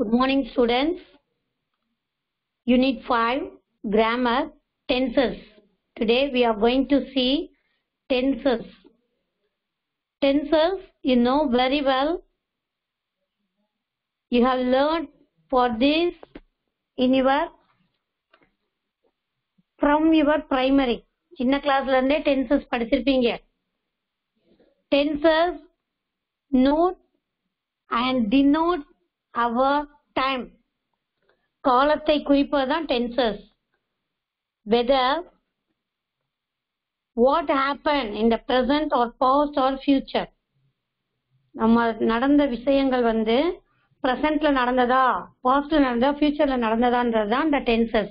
Good morning, students. Unit 5, Grammar, Tenses. Today we are going to see tenses. Tenses, you know very well. You have learned for this in from your primary. சின்ன கிளாஸ்ல இருந்தே tenses படிச்சிருப்பீங்க. Tenses note and denote our time. காலத்தை குறிப்பதுதான் tenses. Whether what happened in the present or past or future. நம்ம நடந்த விஷயங்கள் presentல நடந்ததா, pastல நடந்ததா, futureல நடந்ததான்றதுதான் the tenses.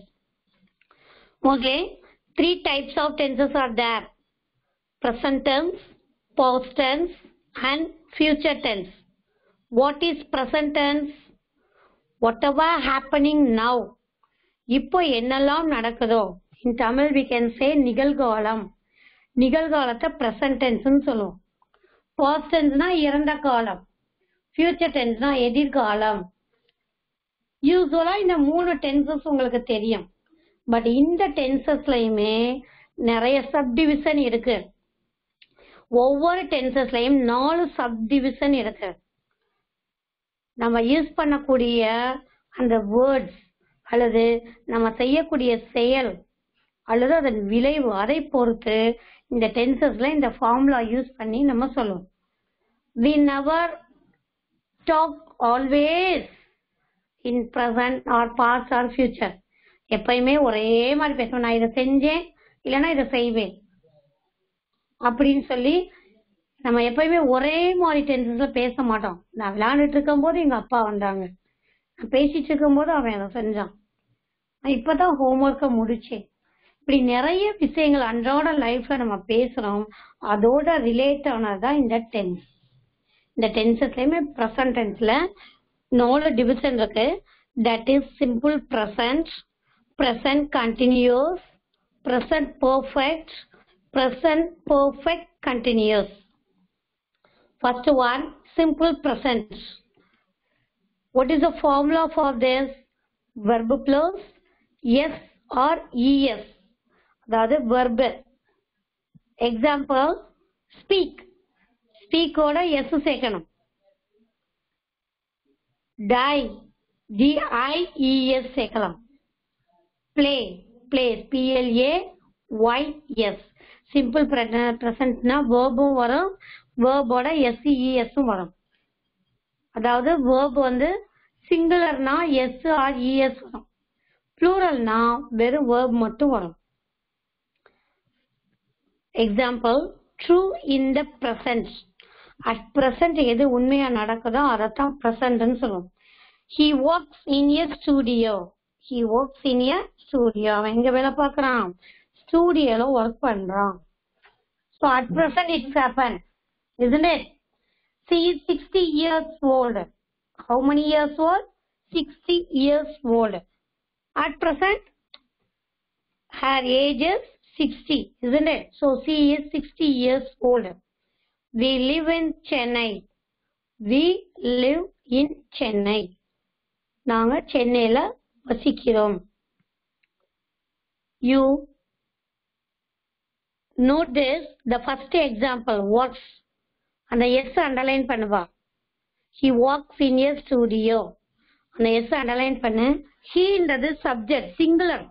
Mostly 3 types of tenses are there. Present tense, past tense and future tense. What is present tense? Whatever happening now. இப்போ என்னெல்லாம் நடக்குதோ. In Tamil we can say நிகழ்காலம். நிகழ்காலத்தை present tense ன்னு சொல்லுவோம். Past tense னா இறந்த காலம். Future tense னா எதிர்காலம். யூசுவலா இந்த 3 tenses உங்களுக்கு தெரியும். பட் இந்த டென்சஸ்லயுமே நிறைய சப்டிவிஷன் இருக்கு. ஒவ்வொரு டென்சஸ்லயும் 4 சப்டிவிஷன் இருக்கு. நம்ம யூஸ் பண்ணக்கூடிய அந்த வேர்ட்ஸ் அல்லது நம்ம செய்யக்கூடிய செயல் அல்லது அதன் விளைவு அதை பொறுத்து இந்த டென்சஸ்ல இந்த ஃபார்முலா யூஸ் பண்ணி நம்ம சொல்லுவோம். We never talk always in present or past or future. எப்பயுமே ஒரே மாதிரி பேசுவோம். நான் இதை செஞ்சேன் இல்லைன்னா இதை செய்வேன் அப்படின்னு சொல்லி நம்ம எப்பயுமே ஒரே மாதிரி டென்சஸ்ல பேச மாட்டோம். நான் விளையாண்டுட்டு இருக்கும் போது எங்க அப்பா வந்தாங்க, நான் பேசிட்டு இருக்கும் போது அவன் அதை செஞ்சான், நான் இப்பதான் ஹோம்ஒர்க்கை முடிச்சேன். இப்படி நிறைய விஷயங்கள் அன்றாட லைஃப்ல நம்ம பேசுறோம். அதோட ரிலேட் ஆனதுதான் இந்த டென்ஸ். இந்த டென்சஸ்லயுமே ப்ரெசன்ட் டென்ஸ்ல 4 டிவிஷன் இருக்கு. That is simple present, present continuous, present perfect, present perfect continuous. First one, simple present. What is the formula for this? Verb plus yes or es. அதாவது verb. Example, speak. Speak ஓட yes சேர்க்கணும். Die, D-I-E-S சேர்க்கலாம். Play, plays, P-L-A-Y-S. Simple present na verb வரும், verb ஓட S-E-S வரும். அதாவது verb singular na S or E-S வரும், plural na வெறும் verb மட்டும் வரும். Example, true in the present. At present எது உண்மையா நடக்குதோ அதைத்தான் present ன்னு சொல்லுவோம். He works in a studio. He works in a studio. அவன் எங்க வேலை பார்க்கறான்? ஸ்டூடியோல ஒர்க் பண்றான். So at present it's happened, isn't it? She is 60 years old. How many years old? 60 years old. At present her age is 60, isn't it? So she is 60 years old. We live in Chennai. We live in Chennai. நாங்க சென்னையில வசிக்கிறோம். You note this, the first example, works. அந்த S underline பண்ணுவா. He works in a studio. அந்த S underline பண்ணு. He ன்றது subject singular.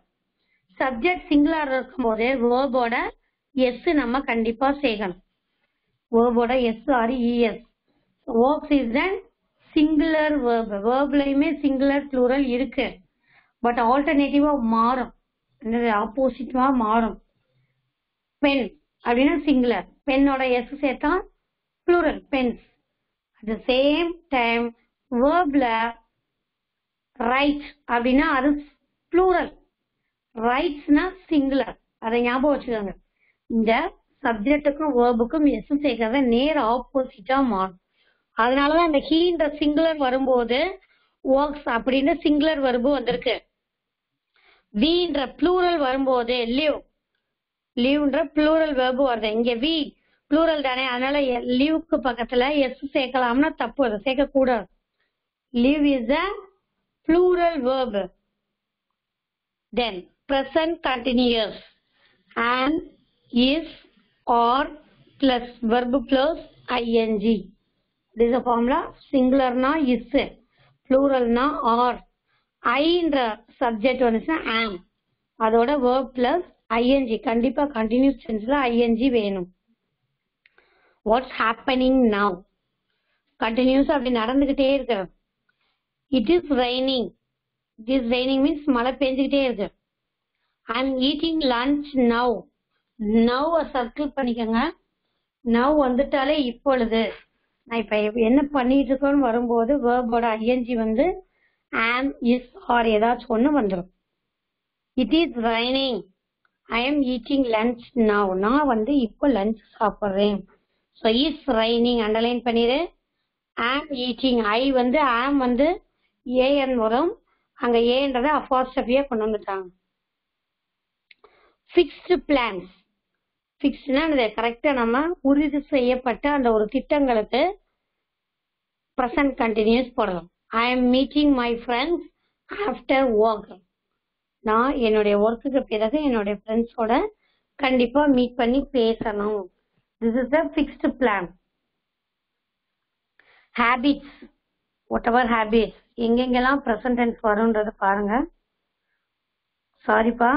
Subject singular இருக்கும்போது verb ஓட S நம்ம கண்டிப்பா சேர்க்கணும். verb ஓட S or ES. Works is an singular verb. verbலையுமே singular plural இருக்கு. பட் ஆல்டர்னேட்டிவா மாறும், ஆப்போசிட்டிவா மாறும். பென் அப்படின்னா சிங்குலர், பெண்ணோட எஸ் சேர்த்தா plural, pens. At the same time வேர்ப்ல ரைட் அப்படின்னா அது plural, ரைட்ஸ்னா சிங்குலர். அதை ஞாபகம் வச்சுக்கோங்க. இந்த சப்ஜெக்டுக்கும் வேர்புக்கும் எஸ் சேர்க்கறத நேர் ஆப்போசிட்டா மாறும். அதனாலதான் இந்த ஹீன்ற சிங்குலர் வரும்போது ஒர்க்ஸ் அப்படின்னு சிங்குலர் வெர்பு வந்திருக்கு. வீன்ற ப்ளூரல் வரும்போது லிவ், லிவ்ன்ற ப்ளூரல் வெர்பு வருது. இங்க வி ப்ளூரல் தானே, அதனால லிவ்க்கு பக்கத்துல எஸ் சேர்க்கலாம்னா தப்பு, அதை சேர்க்க கூடாது. Live is a plural verb. Then present continuous, am, is, or plus verb plus ing. This is the formula. Singular na is, plural na or. I என்ற subject வந்துச்சுன்னா am, அதோட verb plus ing. கண்டிப்பா continuous tenseல ing வேணும். What's happening now? Continuous அப்படி நடந்துகிட்டே இருக்கு. It is raining. It is raining means மழை பெஞ்சுக்கிட்டே இருக்கு. I am eating lunch now. Now circle பண்ணிக்கங்க. Now வந்துட்டாலே இப்பொழுது. நான் இப்ப என்ன பண்ணிட்டு இருக்கோன்னு வரும்போது வேர்போட ஐஎன்ஜி வந்து am, is, or ஏதாச்சும் ஒண்ணு வந்துடும். It is raining. I am eating lunch now. நான் வந்து இப்போ லஞ்ச் சாப்பிட்றேன். ஸோ is raining அண்டர்லைன் பண்ணிடு. am eating. I வந்து am வந்து ஏஎன் வரும். அங்க ஏன்றதை அப்பாஸ்ட்ரஃபியா கொண்டு வந்துட்டாங்க. Fixed plans. ஃபிக்ஸ்டுனா கரெக்டா நம்ம உறுதி செய்யப்பட்ட அந்த ஒரு திட்டங்களுக்கு present continuous போடலாம். I am meeting my friends after work. நான் என்னுடைய ஒர்க்குக்கு பிறகு என்னுடைய ஃப்ரெண்ட்ஸோட கண்டிப்பா மீட் பண்ணி பேசணும். This is the fixed plan. Habits. Whatever habits. எங்கெங்கெல்லாம் present tense வரும்ன்றது பாருங்க. சாரிப்பா,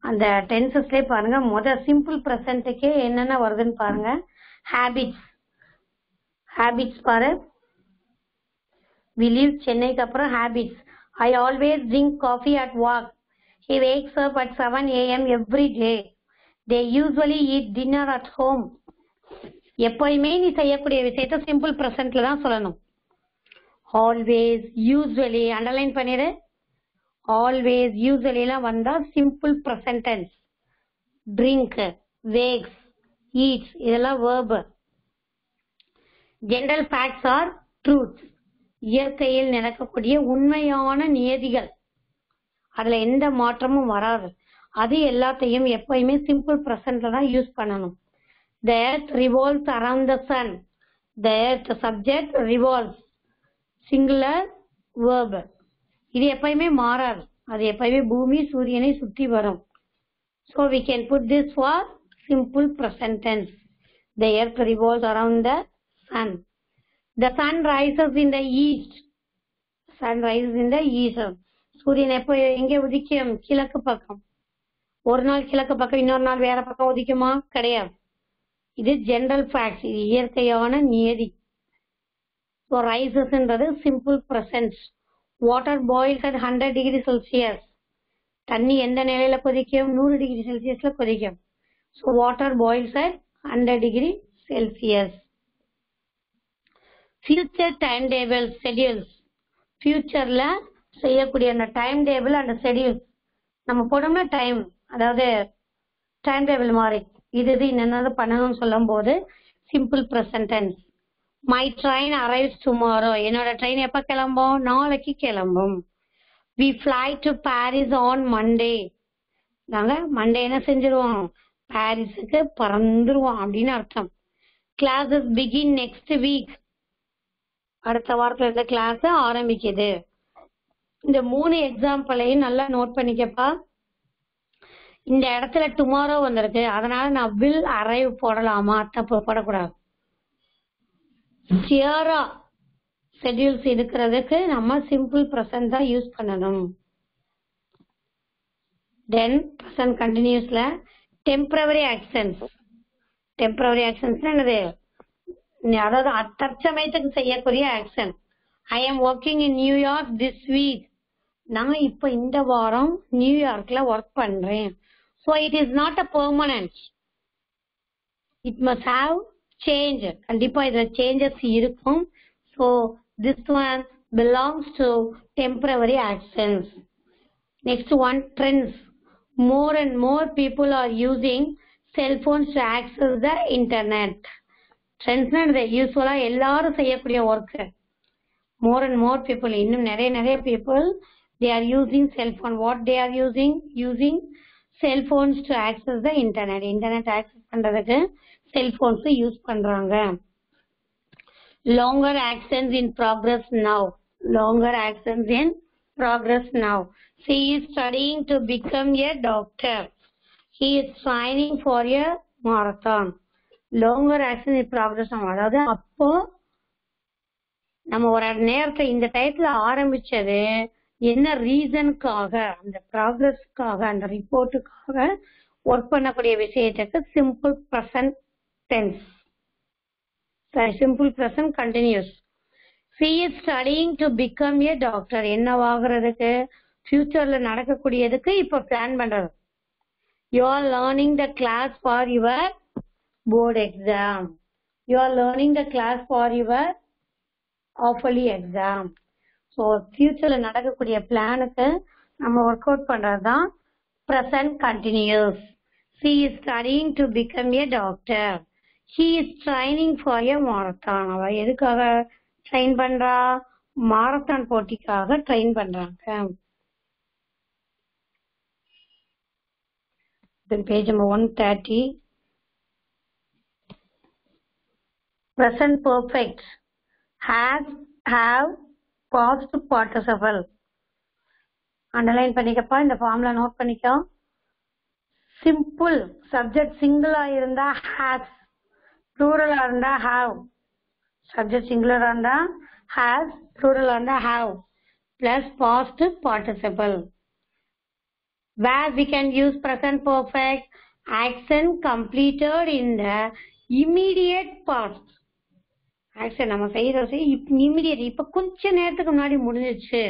அந்த டென்சஸ்லேயே பாருங்க. சிம்பிள் ப்ரெசன்ட்டுக்கே என்னென்ன வருதுன்னு பாருங்க. ஹேபிட்ஸ். ஹேபிட்ஸ் பாரு. We live சென்னைக்கு அப்புறம் habits. I always drink coffee at work. He wakes up at 7 a.m. every day. They usually eat dinner at home. எப்பயுமே நீ செய்யக்கூடிய விஷயத்த சிம்பிள் ப்ரெசன்ட்ல தான் சொல்லணும். ஆல்வேஸ், யூஸ்வலி அண்டர்லைன் பண்ணிடு. ஆல்வேஸ், யூஸ்வலி எல்லாம் வந்தா simple present tense. Drink, wakes, eats இதெல்லாம் verb. General facts or truths. இயற்கையில் நடக்கக்கூடிய உண்மையான நியதிகள், அதுல எந்த மாற்றமும் வராது. அது எல்லாத்தையும் எப்பயுமே சிம்பிள் ப்ரெசன்ட்ல தான் யூஸ் பண்ணணும். The earth revolves around the sun. The earth subject revolves. Singular verb. இது எப்பயுமே மாறாது. அது எப்பயுமே பூமி சூரியனை சுற்றி வரும். So we can put this for simple present tense. The earth revolves around the sun. The sun rises in the east. Sun rises in the east. சூரியன் எப்போ எங்கே உதிக்கும்? கிழக்கு பக்கம். ஒரு நாள் கிழக்கு பக்கம், இன்னொரு நாள் வேற பக்கம் உதிக்குமா? கிடையாது. இது ஜெனரல் ஃபேக்ட்ஸ். இது இயற்கையான நியதி. ஸோ ரைசஸ்ன்றது simple present. Water boils at 100 degree Celsius. தண்ணி எந்த நிலையில கொதிக்கும்? 100 டிகிரி செல்சியஸ்ல கொதிக்கும். So water boils at 100 degree Celsius. Future time table, schedules. ஃபியூச்சர்ல செய்யக்கூடிய அந்த டைம் டேபிள் அண்ட் ஷெட்யூல்ஸ் நம்ம போடணும்னா டைம், அதாவது டைம் டேபிள் மாதிரி இது என்னென்ன பண்ணணும்னு சொல்லும் போது simple present tense. My train arrives tomorrow. என்னோட ட்ரெயின் எப்ப கிளம்பும்? நாளைக்கு கிளம்பும். We fly to Paris on Monday. நாங்க மண்டே என்ன செஞ்சிருவோம்? பாரிஸுக்கு பறந்துருவோம் அப்படின்னு அர்த்தம். Classes begin next week. அடுத்த வாரத்துல இருந்த கிளாஸ் ஆரம்பிக்குது. இந்த 3 எக்ஸாம்பிளையும் நல்லா நோட் பண்ணிக்கப்பா. இந்த இடத்துல டுமாரோ வந்திருக்கு, அதனால நான் வில் அரைவ் போடலாமா? தப்பு, போடக்கூடாது. கிளியரா ஷெட்யூல்ஸ் இருக்கிறதுக்கு நம்ம சிம்பிள் ப்ரெசன்ட் தான் யூஸ் பண்ணணும். தென் ப்ரெசன்ட் கண்டினியூஸ்ல டெம்பரவரி ஆக்ஷன்ஸ். டெம்பரவரி ஆக்ஷன்ஸ் என்னது? அதாவது தற்சமயத்துக்கு செய்யக்கூடிய action. I am working in New York this week. நான் இப்ப இந்த வாரம் நியூயார்க்ல ஒர்க் பண்றேன். So it is not a permanent. It must have change. கண்டிப்பா இதுல சேஞ்சஸ் இருக்கும். So this one belongs to temporary actions. Next one, trends. More and more people are using cell phones to access the internet. Trends னா யூஸ்வலா எல்லாரும் செய்யக்கூடிய work. More and more people, இன்னும் நிறைய people, they are using cell phone. What they are using cell phones to access the internet. Internet access பண்றதுக்கு cell phones use பண்றாங்க. Longer actions in progress now. Longer actions in progress now. She is studying to become a doctor. He is training for a marathon. Longer action in progress. அதாவது அப்போ நம்ம ஒரு நேரத்தை இந்த டைத்துல ஆரம்பிச்சது என்ன ரீசனுக்காக, அந்த ப்ராக்ரஸ்க்காக, அந்த ரிப்போர்ட்டுக்காக ஒர்க் பண்ணக்கூடிய விஷயத்துக்கு simple present tense, simple present continuous. she is studying to become a doctor. என்னவாகிறதுக்கு, ஃபியூச்சர்ல நடக்கக்கூடியதுக்கு இப்ப பிளான் பண்றது. you are learning the class for your board exam. you are learning the class for your half-yearly exam. So ஃபியூச்சர்ல நடக்கக்கூடிய பிளானுக்கு நம்ம work out பண்றதுதான் present continuous. she is studying to become a doctor. she is training for a marathon. அவ எதுக்காக train பண்றா? Marathon போட்டிக்காக train பண்றாங்க. Page number 130. present perfect has, have, past participle. Underline பண்ணிக்கப்பா, இந்த ஃபார்முலா நோட் பண்ணிக்கோ. Simple subject சிங்கிளா இருந்தா ஹேஸ், ப்ளூரலா இருந்தா ஹாவ். சப்ஜெக்ட் சிங்குலரா இருந்தா ஹேஸ், ப்ளூரலா இருந்தா have, plus past participle. Where we can use present perfect, action completed in the immediate past. Action நம்ம செய்யறது இமிடியேட், இப்ப கொஞ்ச நேரத்துக்கு முன்னாடி முடிஞ்சிச்சு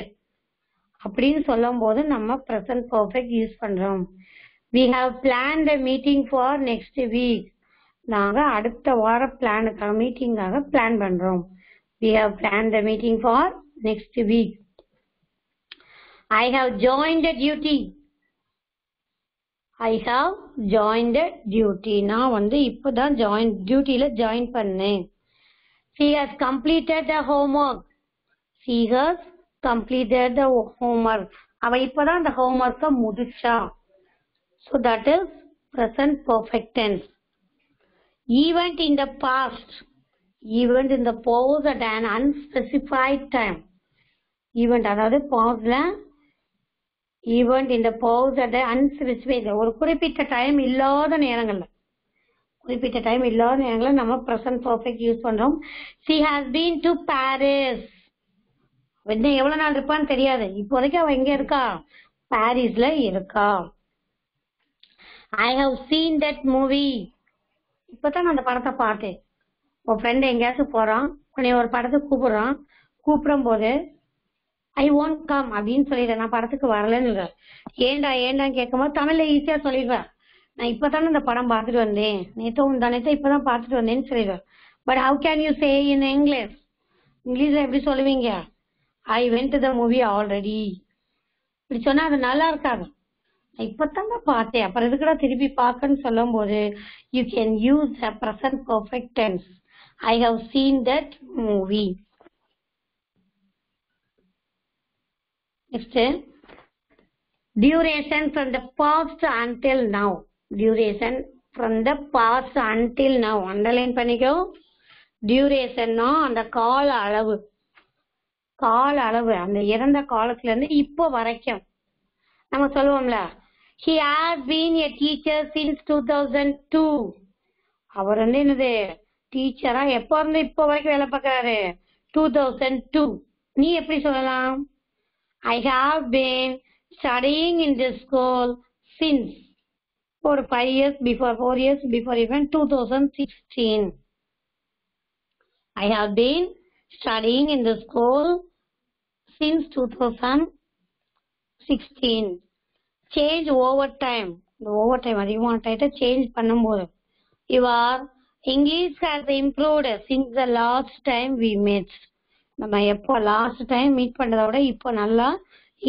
அப்படின்னு சொல்லும் போது நம்ம present perfect யூஸ் பண்றோம். we have planned a meeting for next week. நாங்க அடுத்த வார பிளானுக்காக, மீட்டிங்காக பிளான் பண்றோம். we have planned the meeting for next week. I have joined the duty. I have joined the duty. நான் இப்பதான் டியூட்டில ஜாயின் பண்ணேன். she has completed the homework. she has completed the homework. அவ இப்பதான் அந்த ஹோம்வொர்க்க முடிச்சா. so that is present perfect tense. event in the past, event in the past at an unspecified time. event அதாவது பாஸ்ட்ல event in the past at an unspecified, ஒரு குறிப்பிட்ட time இல்லாத நேரங்கள்ல, குறிப்பிட்ட டைம் இல்லாத நேரங்கள்ல நம்ம present perfect யூஸ் பண்றோம். she has been to Paris. எவ்வளவு நாள் இருப்பான்னு தெரியாது, இப்போதைக்கு அவ எங்க இருக்கா? பாரிஸ்ல இருக்கா. I have seen that movie. இப்பதான் நான் அந்த படத்தை பார்த்தேன். உன் ஃப்ரெண்ட் எங்கேயாச்சும் போறான், உன்னை ஒரு படத்துக்கு கூப்பிடுறான், கூப்பிடும் போது ஐ ஒன்ட் கம் அப்படின்னு சொல்லிடுறேன், நான் படத்துக்கு வரலன்னு. ஏண்டா ஏண்டான்னு கேட்கும்போது தமிழ்ல ஈஸியா சொல்லிடுவேன், நான் இப்பதானே இந்த படம் பார்த்துட்டு வந்தேன், நேற்று இப்பதான் பார்த்துட்டு வந்தேன்னு சொல்லிடுவேன். But how can you say in English? இங்கிலீஷ்ல எப்படி சொல்லுவீங்க? I went to the movie already. இப்படி சொன்னா அது நல்லா இருக்காது. இப்பதான் பார்த்தேன், அப்புறம் எதுக்குடா திருப்பி பார்க்கன்னு சொல்லும் போது you can use the present perfect tense. I have seen that movie. Next, duration from the past until now. Duration from the past until now underline பண்ணிக்கோ. டியூரேஷன்னா அந்த கால அளவு, கால அளவு அந்த இறந்த காலத்துல இருந்து இப்போ வரைக்கும். நம்ம சொல்லுவோம்ல, he has been a teacher since 2002. அவர் என்னது டீச்சரா எப்ப இருந்து இப்போ வரைக்கும் வேலை பார்க்கறாரு? 2002. நீ எப்படி சொல்லலாம்? I have been studying in this school since, for 5 years before, 4 years before, even 2016. I have been studying in the school since 2016. Change over time. The over time அதிகமான டைத்தை சேஞ்ச் பண்ணும்போது, your English has improved since the last time we met. நம்ம எப்போ last time meet பண்றதை விட இப்போ நல்லா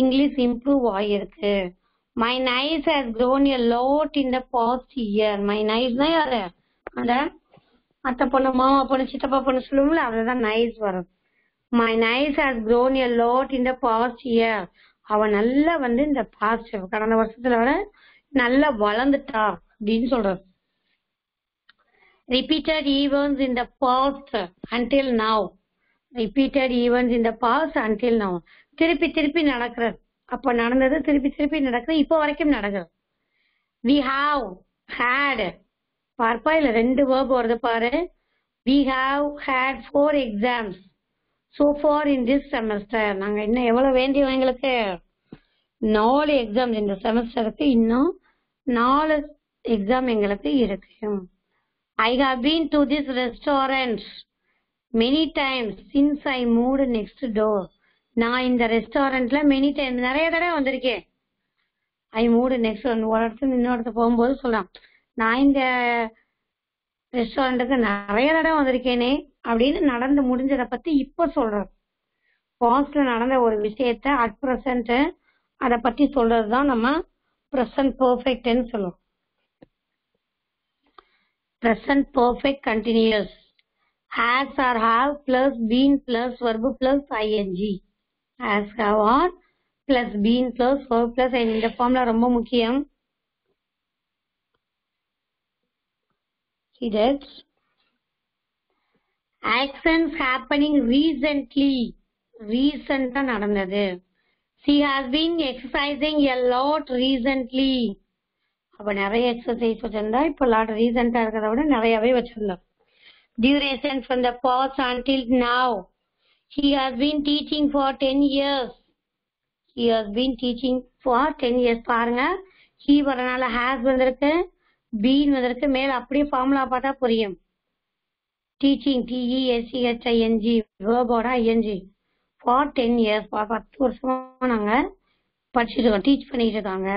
English improve ஆகிருக்கு. My niece has grown a lot in the past year. My niece தான் யாரு? அந்த அத்தை பொண்ணு, மாமா பொண்ணு, சித்தப்பா பொண்ணு சொல்லுவோம்ல, அதுதான் நைஸ் வரும். My niece has grown a lot in the past year. அவ நல்லா இந்த பாஸ்ட் கடந்த வருஷத்துல விட நல்லா வளர்ந்துட்டா அப்படின்னு சொல்றது. Repeated events in the past until now. repeated events in the past until now. திருப்பி திருப்பி நடக்கிறது. அப்ப நடந்தது திருப்பி திருப்பி நடக்குது, இப்போ வரைக்கும் நடக்குது. we have had பார்ப்பா இல்ல 2 verb வருது பாரு. we have had 4 exams so far in this semester. நாங்க இன்னும் எவ்வளவு வேண்டியவங்க எங்களுக்கு 4 எக்ஸாம் இந்த செமஸ்டருக்கு, இன்னும் 4 எக்ஸாம் எங்களுக்கு இருக்கு. I have been to this restaurant many times since I moved next door. நான் இந்த ரெஸ்டாரண்ட்ல many times நிறைய தடவை வந்திருக்கேன். I moved next door. ஒரு இடத்துல இன்னொரு இடத்துக்கு போகும்போது சொல்லலாம், நான் இந்த ரெஸ்டாரண்ட்டுக்கு நிறைய தடவை வந்திருக்கேனே அப்படின்னு நடந்து முடிஞ்சதை பத்தி இப்ப சொல்றது. பாஸ்ட்ல நடந்த ஒரு விஷயத்த அட் பிரசன்ட் அதை பத்தி சொல்றதுதான் நம்ம பிரசன்ட் பெர்ஃபெக்ட்னு சொல்லுவோம். present perfect continuous, has or have plus been plus verb plus ing. has, have or plus been plus verb plus ing. இந்த ஃபார்முலா ரொம்ப முக்கியம். See that actions happening recently, recent நடந்தது. she has been exercising a lot recently. அப்ப நிறைய exercise வச்சிருந்தா இப்ப lot ரீசெண்டா இருக்கிறத விட நிறையவே வச்சிருந்தோம். duration from the past until now. he has been teaching for 10 years. he has been teaching for 10 years. பாருங்க, he வரனால has வந்திருக்கு, been வந்திருக்கு, மேல அப்படியே ஃபார்முலா பார்த்தா புரியும். teaching tesching verb-ஓட ing for 10 years. 10 வருஷமா நாங்க படிச்சுட்டு இருக்கோம், டீச் பண்ணிட்டு இருக்காங்க.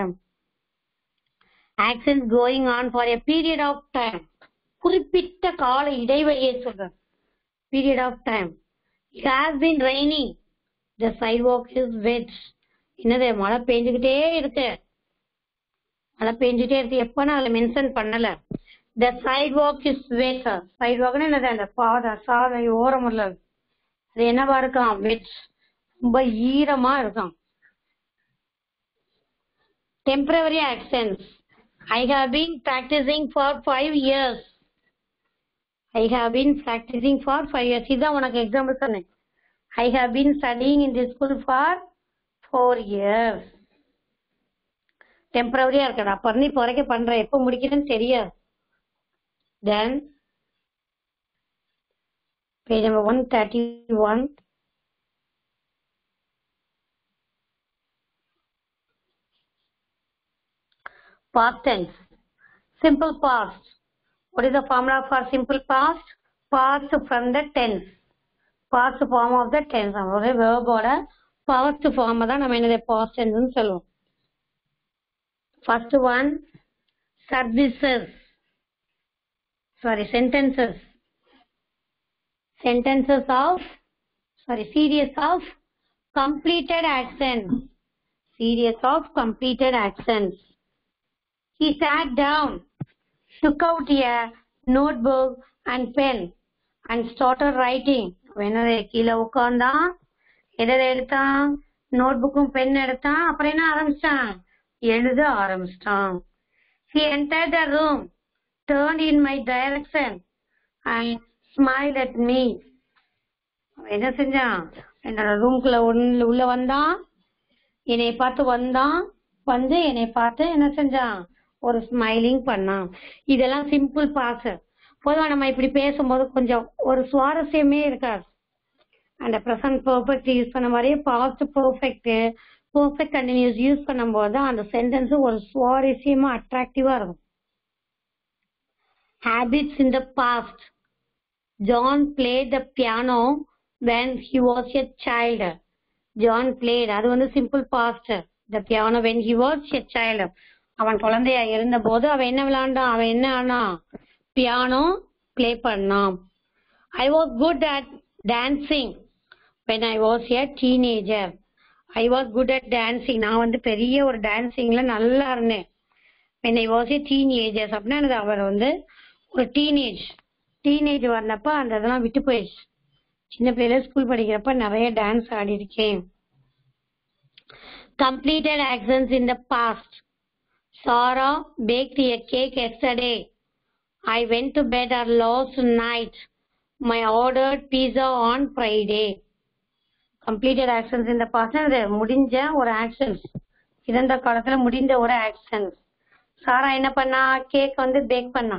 actions going on for a period of time. குறிப்பிட்ட கால இடைவெளியை சொல்றேன். period of time. it has been raining. the sidewalk is wet. என்னது, மழை பெஞ்சுக்கிட்டே இருக்கு, மழை பெஞ்சுட்டே இருக்கு. எப்பன்னா அதுல மென்ஷன் பண்ணல. the sidewalk is wet. sidewalk என்னது, அந்த பாதை சாலை ஓரம் உள்ள அது என்னவா இருக்கான், wet, ரொம்ப ஈரமா இருக்கான். temporary actions. I have been practicing for 5 years. I have been practicing for 5 years. இதான் உனக்கு எக்ஸாம்பிள் சொன்னேன். I have been studying in this school for 4 years. டெம்பரவரியா இருக்கடா, அப்ப நீ பிறக்க பண்ற, எப்ப முடிக்கிறேன்னு தெரியாது. Then page number 131. past tense. simple past. What is the formula for simple past? Past from the tense. past form of the tense. ஒரு verb-ஓட past form தான் நம்ம என்னது past tense னு சொல்லுவோம். first one, services. sentences. series of completed actions. series of completed actions. he sat down, took out a notebook and pen and started writing. வெனரே கீழே உட்கார்ந்தான், எதை எடுத்தான், நோட்புக்கும் பென் எடுத்தான், அப்புறம் என்ன ஆரம்பிச்சான், எழுத ஆரம்பிச்சிட்டான். he entered the room, turned in my direction and smiled at me. என்ன செஞ்சான், என்னோட ரூம்குள்ள உள்ள வந்தான், என்னை பார்த்து வந்தான், வந்து என்னை பார்த்து என்ன செஞ்சான், ஒரு ஸ்மைலிங் பண்ணான். இதெல்லாம் சிம்பிள் பாஸ். பொதுவா நம்ம இப்படி பேசும்போது கொஞ்சம் ஒரு சுவாரஸ்யமே இருக்காது. அந்த ப்ரெசன்ட் பெர்ஃபெக்ட் யூஸ் பண்ண மாதிரியே பாஸ்ட் பெர்ஃபெக்ட் கண்டினியூஸ் யூஸ் பண்ணும்போது அந்த சென்டென்ஸ் ஒரு சுவாரஸ்யமா அட்ராக்டிவா இருக்கும். habits in the past. John played the piano when he was a child. John played, அது வந்து simple past. the piano when he was a child. அவன் குழந்தையா இருந்த போது அவன் என்ன விளையாண்டான், அவன் என்ன ஆனா பியானோ பிளே பண்ணான். I was good at dancing when I was a teenager. I was good at dancing. நான் வந்து பெரிய ஒரு டான்சிங்ல நல்லா இருந்தேன். when I was a teenager அப்படின்னா அவர் வந்து ஒரு டீனேஜ் வந்தப்ப அந்த இதெல்லாம் விட்டு போயிடுச்சு. சின்ன பிள்ளைல ஸ்கூல் படிக்கிறப்ப நிறைய டான்ஸ் ஆடி இருக்கேன். completed actions in the past. Sarah baked a cake yesterday. I went to bed last night my ordered pizza on Friday. Completed actions in the past. முடிஞ்ச ஒரு ஆக்ஷன்ஸ், இறந்த காலத்துல முடிந்த ஒரு ஆக்ஷன்ஸ். சாரா என்ன பண்ணா, கேக் வந்து பேக் பண்ணா.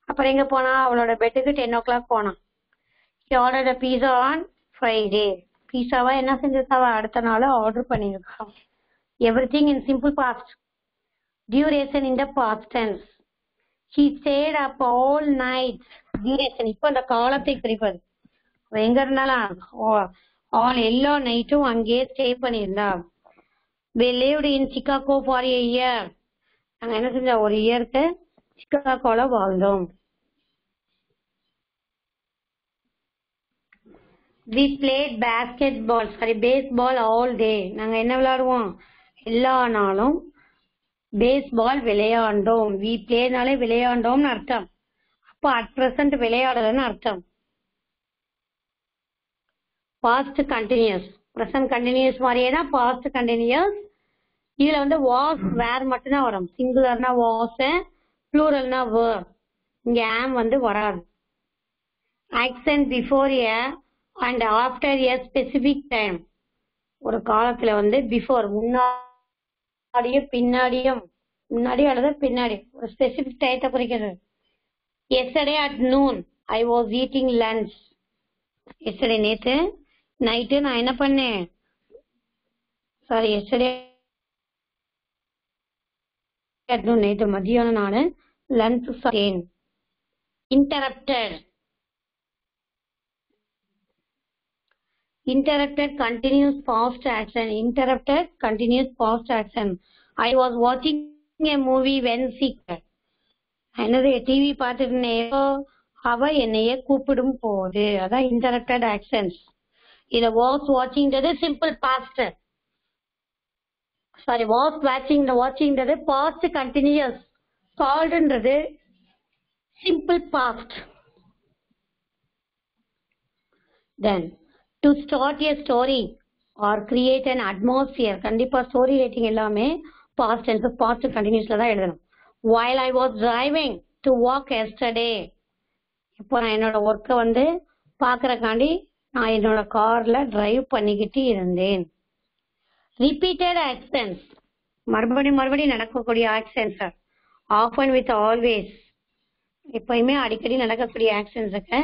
அப்புறம் எங்க போனா, அவளோட பெட்டுக்கு 10 o'clock போனா. She ordered a pizza on Friday. பீஸாவா என்ன செஞ்சிருக்காவா, அடுத்த நாள் ஆர்டர் பண்ணிருக்கா. Everything in simple past. Duration in the past tense. He stayed up all night. டியூரேஷன் இப்ப அந்த காலத்தை குறிப்பது. எங்க இருந்தாலும் ஆல் எல்லா நைட்டும் அங்கேயே ஸ்டே பண்ணியிருந்தா. We lived in Chicago for a year. நாங்க என்ன செஞ்சோம், ஒரு இயருக்கு சிகாகோல வாழ்ந்தோம். We played baseball all day. நாங்க என்ன விளையாடுவோம், எல்லா நாளும் பேஸ்பால் விளையாண்டோம். We playனாலே விளையாண்டோம்னு அர்த்தம். அப்ப அட் பிரசன்ட் விளையாடலன்னு அர்த்தம். பாஸ்ட் கண்டினியூஸ், பிரசன்ட் கண்டினியூஸ் மாதிரியே தான் பாஸ்ட் கண்டினியூஸ். இதுல வந்து வாஸ் வேர் மட்டும்தான் வரும். சிங்குலர்னா வாஸ், ப்ளூரல்னா வேர். இங்க ஆம் வந்து வராது. Action before A and after A specific time. ஒரு காலத்துல வந்து பிஃபோர் முன்னாடியும் பின்னாடியும், முன்னாடி அல்லது பின்னாடி ஒரு ஸ்பெசிபிக் டயத்தை குறிக்கிறது. Yesterday at noon I was eating lunch. Yesterday நேத்து நைட்டு நான் என்ன பண்ணேன், சாரி எஸ்டர்டே நைட்டு மதியானம் நானு லஞ்ச் சாப்பிட்டேன். Interrupted. Interrupted continuous past action. Interrupted continuous past action. I was watching a movie when sick. என்னது டிவி பார்த்துட்டு இருந்தேன், அவ என்னைய கூப்பிடும் போது. அதான் interrupted actions. இத was watchingன்றது simple past. Sorry was watchingன்றது past continuous. calledன்றது simple past. Then to start a story or create an atmosphere. கண்டிப்பா ஸ்டோரி ரைட்டிங் எல்லாமே past tense, past continuousல தான் எழுதணும். While I was driving to work yesterday. இப்போ நான் என்னோட ஒர்க்கை வந்து பாக்குறக்காண்டி நான் என்னோட கார்ல டிரைவ் பண்ணிக்கிட்டு இருந்தேன். ரிப்பீட்டட் ஆக்ஷன்ஸ், மறுபடியும் நடக்கக்கூடிய ஆக்ஷன்ஸ். ஆஃபன் வித் ஆல்வேஸ், எப்பயுமே அடிக்கடி நடக்கக்கூடிய ஆக்ஷன்ஸுக்கு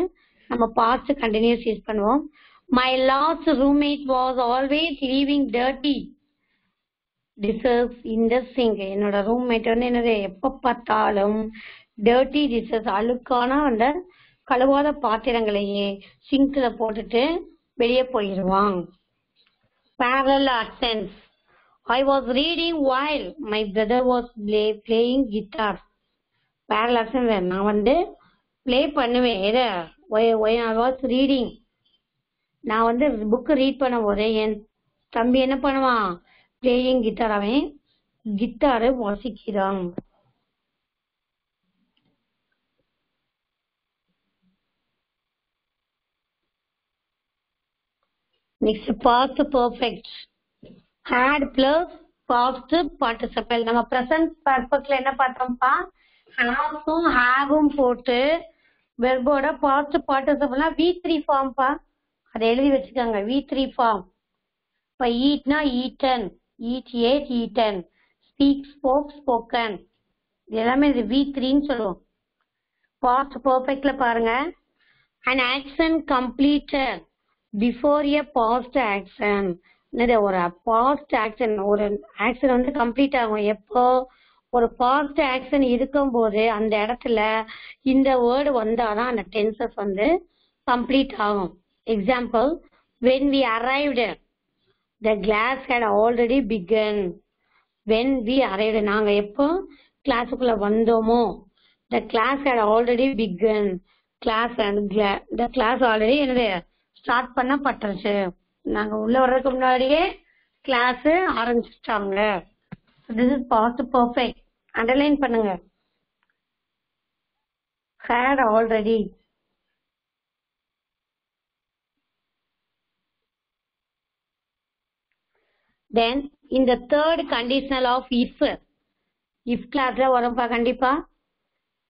நம்ம பாஸ்ட் கண்டினியூஸ் யூஸ் பண்ணுவோம். My last roommate was always leaving dirty dishes in the sink. என்னோட ரூம்மேட் வந்து என்னது, எப்ப பார்த்தாலும் dirty dishes, அழுக்கான அந்த கழுவாத பாத்திரங்களையே சிங்க்ல போட்டுட்டு வெளியே போயிடுவான். Parallel actions. I was reading while my brother was playing guitar. Parallel actions, நான் வந்து ப்ளே பண்ணுவேன். எதை, I was reading, நான் வந்து புக் ரீட் பண்ண போது என் தம்பி என்ன பண்ணுவான், பிளேயிங் கிட்டார், அவன் கிட்டாரு வாசிக்கிறான். Next past perfect. Had plus past participle. நம்ம பிரசன்ட் பர்ஃபெக்ட்ல என்ன பார்த்தோம்ப்பா, ஹாவும் ஹேவும் போட்டு வெர்போட பாஸ்ட் பார்ட்டிசிபல்னா V3 ஃபார்ம்பா, அதை எழுதி வச்சுக்கோங்க. V3 form. இப்ப ஈட்னா eaten, eat ate eaten, speak spoke spoken, இது எல்லாமே இது V3ன்னு சொல்லுவோம். பாஸ்ட் பெர்ஃபெக்ட்ல பாருங்க, an action completed before a past action. ஒரு பாஸ்ட் ஆக்ஷன், ஒரு ஆக்ஷன் வந்து கம்ப்ளீட் ஆகும் எப்போ, ஒரு பாஸ்ட் ஆக்ஷன் இருக்கும் போது அந்த இடத்துல இந்த வேர்டு வந்தாதான் அந்த டென்சஸ் வந்து கம்ப்ளீட் ஆகும். Example, when we arrived, the class had already begun. When we arrived, நாங்க எப்போ கிளாஸுக்குள்ள வந்தோமோ, the class had already begun. Class and the class already என்னது ஸ்டார்ட் பண்ணப்பட்டுருச்சு. நாங்க உள்ள வர்றதுக்கு முன்னாடியே கிளாஸ் ஆரம்பிச்சிட்டாங்க. This is past perfect. Underline பண்ணுங்க. had already. Then in the third conditional of if classல வரும்பா கண்டிப்பா.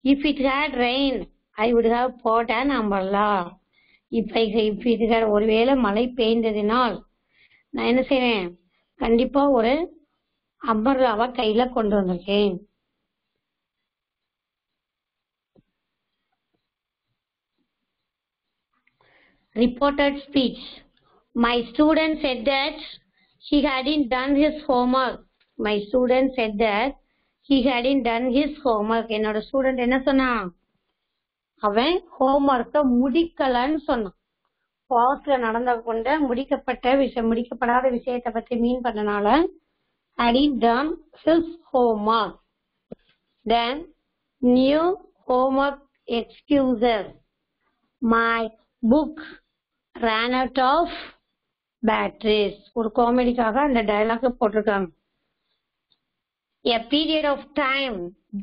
If it had rained I would have bought an umbrella. if இதுக்கு ஒருவேளை மழை பெய்ந்ததினால் நான் என்ன செய்வேன், கண்டிப்பா ஒரு அம்பர்லாவை கையில கொண்டு வந்திருக்கேன். Reported speech. My student said that he hadn't done his homework. My student said that he hadn't done his homework. என்னோட ஸ்டூடெண்ட் என்ன சொன்னான், அவன் ஹோம்ஒர்க்கை முடிக்கலன்னு சொன்னான். பாஸ்ட்ல நடந்த கொண்ட முடிக்கப்படாத விஷயத்தை பத்தி மீன் பண்ணனால hadn't done his homework. Then new homework excuses. My book ran out of batteries. ஒரு காமெடிக்காக அந்த டயலாக் போட்டிருக்காங்க. A period of time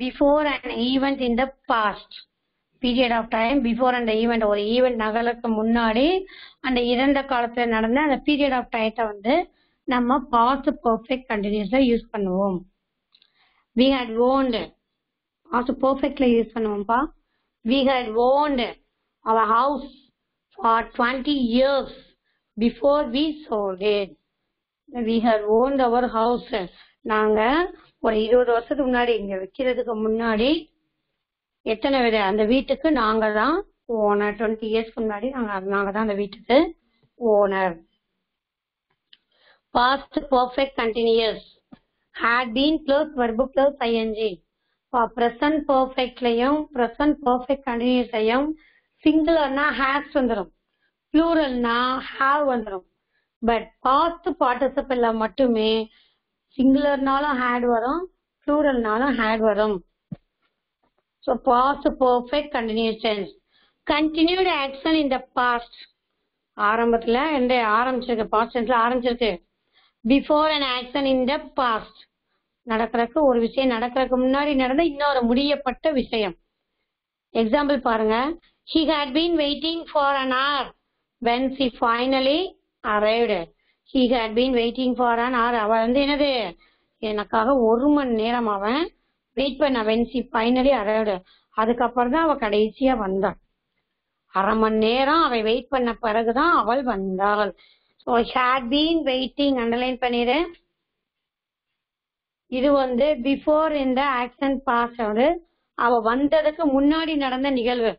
before an event in the past. Period of time before அந்த event, ஒரு ஈவெண்ட் நகலுக்கு முன்னாடி அந்த இறந்த காலத்துல நடந்த அந்த பீரியட் ஆஃப் டைத்தை வந்து நம்ம பாஸ்ட் பர்ஃபெக்ட் கண்டினியூஸ்ல யூஸ் பண்ணுவோம். We had owned, பாஸ்ட் பர்ஃபெக்ட்ல யூஸ் பண்ணுவோம்ப்பா. We had owned our house for 20 years before we sold it. We had owned our house. நாங்க ஒரு 20 வருஷத்துக்கு முன்னாடி இங்க வைக்கிறதுக்கு முன்னாடி எத்தனை பேர் அந்த வீட்டுக்கு நாங்க தான் ஓனர். 20 இயர்ஸ்க்கு முன்னாடி நாங்க தான் அந்த வீட்டுக்கு owner. Past perfect continuous. Had been plus verb plus ing. present perfectலையும் present perfect continuousலையும் சிங்குலர்னா has வந்துடும், பிளூரல்னா have வந்துடும். பட் பாஸ்ட் பார்ட்டிசிபிள்ல மட்டுமே சிங்குலர்னாலும் had வரும், பிளூரல்னாலும் had வரும். So past perfect continuous tense. Continued action in the past. ஆரம்பத்துல எந்த ஆரம்பிச்சிருக்கு, பாஸ்ட் டென்ஸ்ல ஆரம்பிச்சிருக்கு. Before an action in the past. நடக்கிறதுக்கு ஒரு விஷயம் நடக்கிறதுக்கு முன்னாடி நடந்த இன்னொரு முடியப்பட்ட விஷயம். எக்ஸாம்பிள் பாருங்க. He had been waiting for an hour when she finally arrived. He had been waiting for an hour. அவன் வந்து என்னது, எனக்காக 1 மணி நேரம் அவன் வெயிட் பண்ண. when she finally arrived. அதுக்கப்புறம் தான் அவ கடைசியா வந்தாள். 1/2 மணி நேரம் அவ வெயிட் பண்ண பிறகுதான் அவள் வந்தாள். So had been waiting underline பண்ணிடு. இது வந்து பிஃபோர் இந்த ஆக்ஷன் பாஸ், வந்து அவ வந்ததுக்கு முன்னாடி நடந்த நிகழ்வு.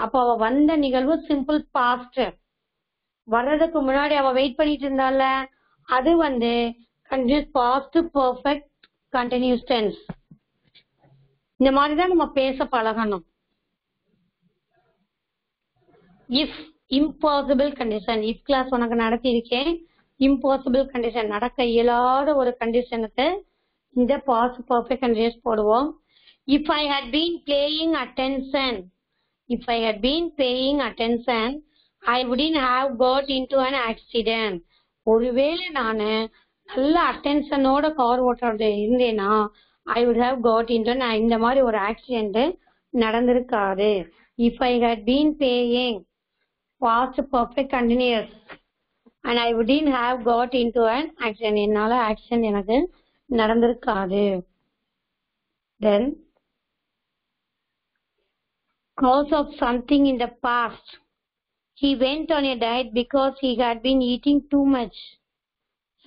அப்ப அவ வந்த நிகழ்வு சிம்பிள் பாஸ்ட். வர்றதுக்கு முன்னாடி அவ வெயிட் பண்ணிட்டு இருந்தால, அது வந்து continuous past perfect continuous tense. இந்த மாதிரிதான் நம்ம பேச பழகணும். If impossible condition, if class உனக்கு நடத்தி இருக்கேன். இம்பாசிபிள் கண்டிஷன், நடக்க இயலாத ஒரு கண்டிஷனுக்கு இந்த பாஸ்ட் பர்ஃபெக்ட் கண்டினியூஸ் போடுவோம். If I had been playing attention, if I had been paying attention I wouldn't have got into an accident. ஒருவேளை நானு நல்ல அட்டென்ஷனோட கார் ஓட்டுறது இருந்தேன்னா I would have got into இந்த மாதிரி ஒரு ஆக்சிடென்ட் நடந்திருக்காது. If I had been paying past perfect continuous and I wouldn't have got into an accident. என்னால ஆக்சிடென்ட் எனக்கு நடந்திருக்காது. Then cause of something in the past. He went on a diet because he had been eating too much.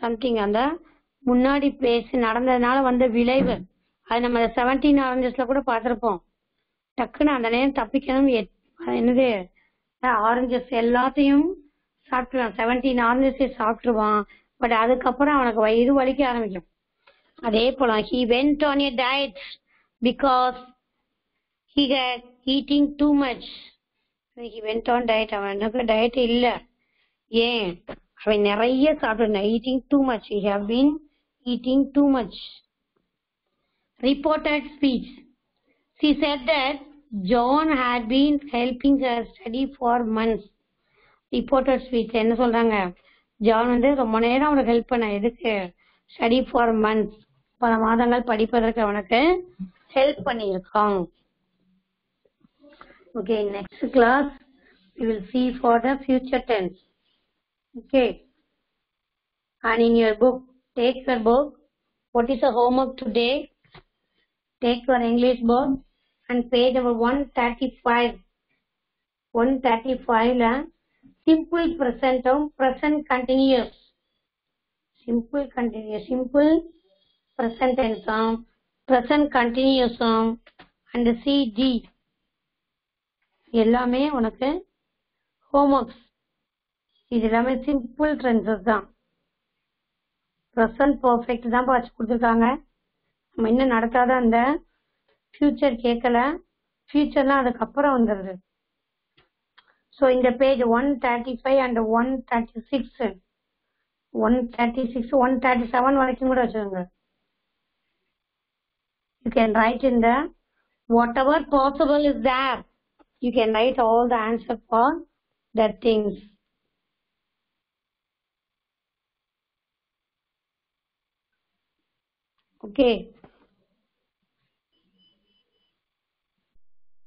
Something அந்த முன்னாடி பேசி நடந்ததுனால வந்த விளைவு. அது நம்ம 17 ஆரஞ்சஸ்ல கூட பார்த்திருப்போம். டக்குன்னு அந்த நேரம் தப்பிக்கணும். என்னது, ஆரஞ்சஸ் எல்லாத்தையும் சாப்பிட்டுருவான். 17 ஆரஞ்சஸ் சாப்பிட்டுருவான். பட் அதுக்கப்புறம் அவனுக்கு வயிறு வலிக்க ஆரம்பிக்கும். அதே போல he went on a diet because he had eating too much. he went on diet, அவனுக்கு டயட் இல்ல. ஏன், அவன் நிறைய சாப்பிட்டு eating too much. he have been eating too much. Reported speech. She said that John had been helping her study for months. Reported speech என்ன சொல்றாங்க, John வந்து ரொம்ப நேரம் அவனுக்கு ஹெல்ப் பண்ண. எதுக்கு, ஸ்டடி ஃபார் மந்த்ஸ், பல மாதங்கள் படிப்பதற்கு அவனுக்கு ஹெல்ப் பண்ணியிருக்கான். Okay, next class we will see for the future tense. Okay, and in your book, take your book. What is the homework today? Take your English book and page number 135. 135ல simple present present continuous simple present tense present continuous and cd எல்லாமே உனக்கு homeworks. இது எல்லாமே simple tenses தான். present perfect தான் பாச்சு கொடுத்துருக்காங்க. நம்ம இன்னும் நடக்காத அந்த future கேட்கல. futureலாம் அதுக்கப்புறம் வந்துடுது. ஸோ இந்த பேஜ் 135 and 136 137 வரைக்கும் கூட வச்சுக்கோங்க. You can write in the whatever possible is there. You can write all the answer for that things. Okay.